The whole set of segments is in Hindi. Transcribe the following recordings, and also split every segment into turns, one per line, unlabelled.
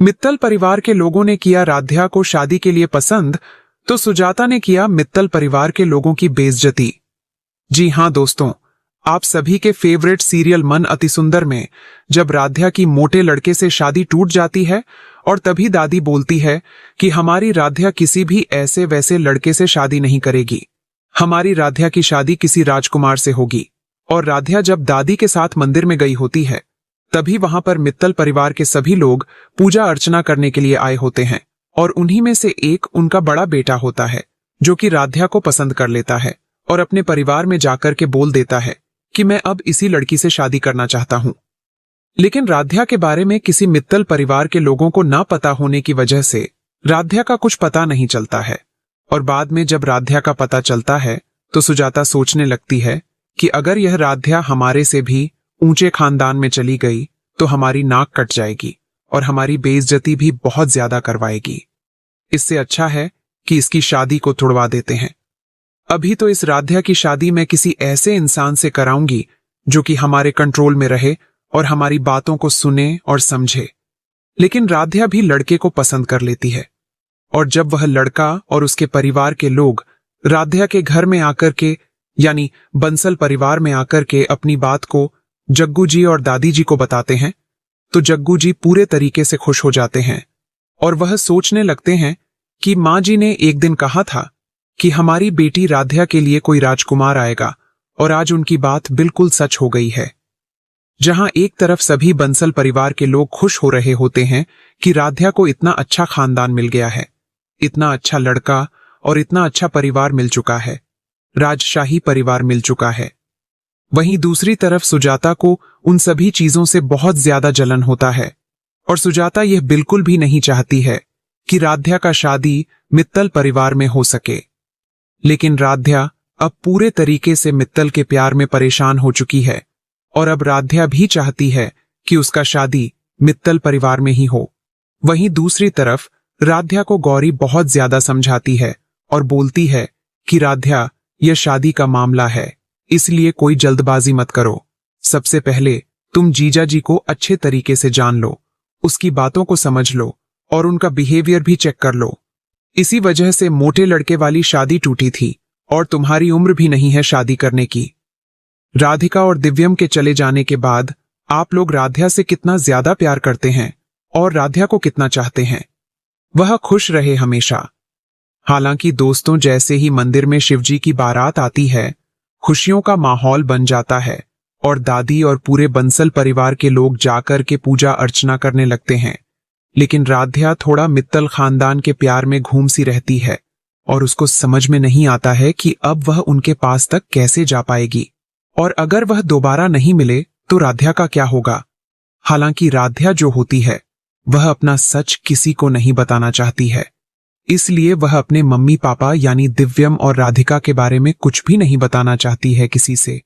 मित्तल परिवार के लोगों ने किया राध्या को शादी के लिए पसंद, तो सुजाता ने किया मित्तल परिवार के लोगों की बेइज्जती। जी हां दोस्तों, आप सभी के फेवरेट सीरियल मन अति सुंदर में जब राध्या की मोटे लड़के से शादी टूट जाती है और तभी दादी बोलती है कि हमारी राध्या किसी भी ऐसे वैसे लड़के से शादी नहीं करेगी, हमारी राध्या की शादी किसी राजकुमार से होगी। और राध्या जब दादी के साथ मंदिर में गई होती है तभी वहां पर मित्तल परिवार के सभी लोग पूजा अर्चना करने के लिए आए होते हैं और उन्हीं में से एक उनका बड़ा बेटा होता है जो कि राध्या को पसंद कर लेता है और अपने परिवार में जाकर के बोल देता है कि मैं अब इसी लड़की से शादी करना चाहता हूं। लेकिन राध्या के बारे में किसी मित्तल परिवार के लोगों को ना पता होने की वजह से राध्या का कुछ पता नहीं चलता है। और बाद में जब राध्या का पता चलता है तो सुजाता सोचने लगती है कि अगर यह राध्या हमारे से भी ऊंचे खानदान में चली गई तो हमारी नाक कट जाएगी और हमारी बेइज्जती भी बहुत ज्यादा करवाएगी। इससे अच्छा है कि इसकी शादी को तुड़वा देते हैं। अभी तो इस राध्या की शादी मैं किसी ऐसे इंसान से कराऊंगी जो कि हमारे कंट्रोल में रहे और हमारी बातों को सुने और समझे। लेकिन राध्या भी लड़के को पसंद कर लेती है और जब वह लड़का और उसके परिवार के लोग राध्या के घर में आकर के यानी बंसल परिवार में आकर के अपनी बात को जग्गू जी और दादी जी को बताते हैं तो जग्गू जी पूरे तरीके से खुश हो जाते हैं और वह सोचने लगते हैं कि माँ जी ने एक दिन कहा था कि हमारी बेटी राध्या के लिए कोई राजकुमार आएगा और आज उनकी बात बिल्कुल सच हो गई है। जहां एक तरफ सभी बंसल परिवार के लोग खुश हो रहे होते हैं कि राध्या को इतना अच्छा खानदान मिल गया है, इतना अच्छा लड़का और इतना अच्छा परिवार मिल चुका है, राजशाही परिवार मिल चुका है, वहीं दूसरी तरफ सुजाता को उन सभी चीजों से बहुत ज्यादा जलन होता है और सुजाता यह बिल्कुल भी नहीं चाहती है कि राध्या का शादी मित्तल परिवार में हो सके। लेकिन राध्या अब पूरे तरीके से मित्तल के प्यार में परेशान हो चुकी है और अब राध्या भी चाहती है कि उसका शादी मित्तल परिवार में ही हो। वहीं दूसरी तरफ राध्या को गौरी बहुत ज्यादा समझाती है और बोलती है कि राध्या, यह शादी का मामला है, इसलिए कोई जल्दबाजी मत करो। सबसे पहले तुम जीजा जी को अच्छे तरीके से जान लो, उसकी बातों को समझ लो और उनका बिहेवियर भी चेक कर लो। इसी वजह से मोटे लड़के वाली शादी टूटी थी और तुम्हारी उम्र भी नहीं है शादी करने की। राधिका और दिव्यम के चले जाने के बाद आप लोग राध्या से कितना ज्यादा प्यार करते हैं और राध्या को कितना चाहते हैं। वह खुश रहे हमेशा। हालांकि दोस्तों, जैसे ही मंदिर में शिवजी की बारात आती है खुशियों का माहौल बन जाता है और दादी और पूरे बंसल परिवार के लोग जाकर के पूजा अर्चना करने लगते हैं। लेकिन राध्या थोड़ा मित्तल खानदान के प्यार में घूम सी रहती है और उसको समझ में नहीं आता है कि अब वह उनके पास तक कैसे जा पाएगी और अगर वह दोबारा नहीं मिले तो राध्या का क्या होगा। हालांकि राध्या जो होती है वह अपना सच किसी को नहीं बताना चाहती है, इसलिए वह अपने मम्मी पापा यानी दिव्यम और राधिका के बारे में कुछ भी नहीं बताना चाहती है किसी से।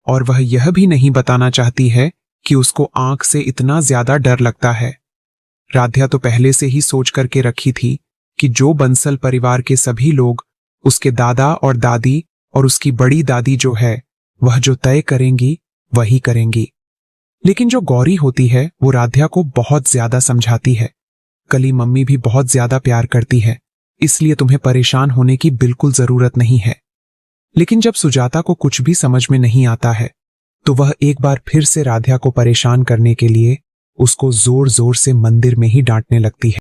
और वह यह भी नहीं बताना चाहती है कि उसको आंख से इतना ज्यादा डर लगता है। राध्या तो पहले से ही सोच करके रखी थी कि जो बंसल परिवार के सभी लोग, उसके दादा और दादी और उसकी बड़ी दादी जो है वह जो तय करेंगी वही करेंगी। लेकिन जो गौरी होती है वो राध्या को बहुत ज्यादा समझाती है, कली मम्मी भी बहुत ज्यादा प्यार करती है, इसलिए तुम्हें परेशान होने की बिल्कुल जरूरत नहीं है। लेकिन जब सुजाता को कुछ भी समझ में नहीं आता है तो वह एक बार फिर से राध्या को परेशान करने के लिए उसको जोर जोर से मंदिर में ही डांटने लगती है।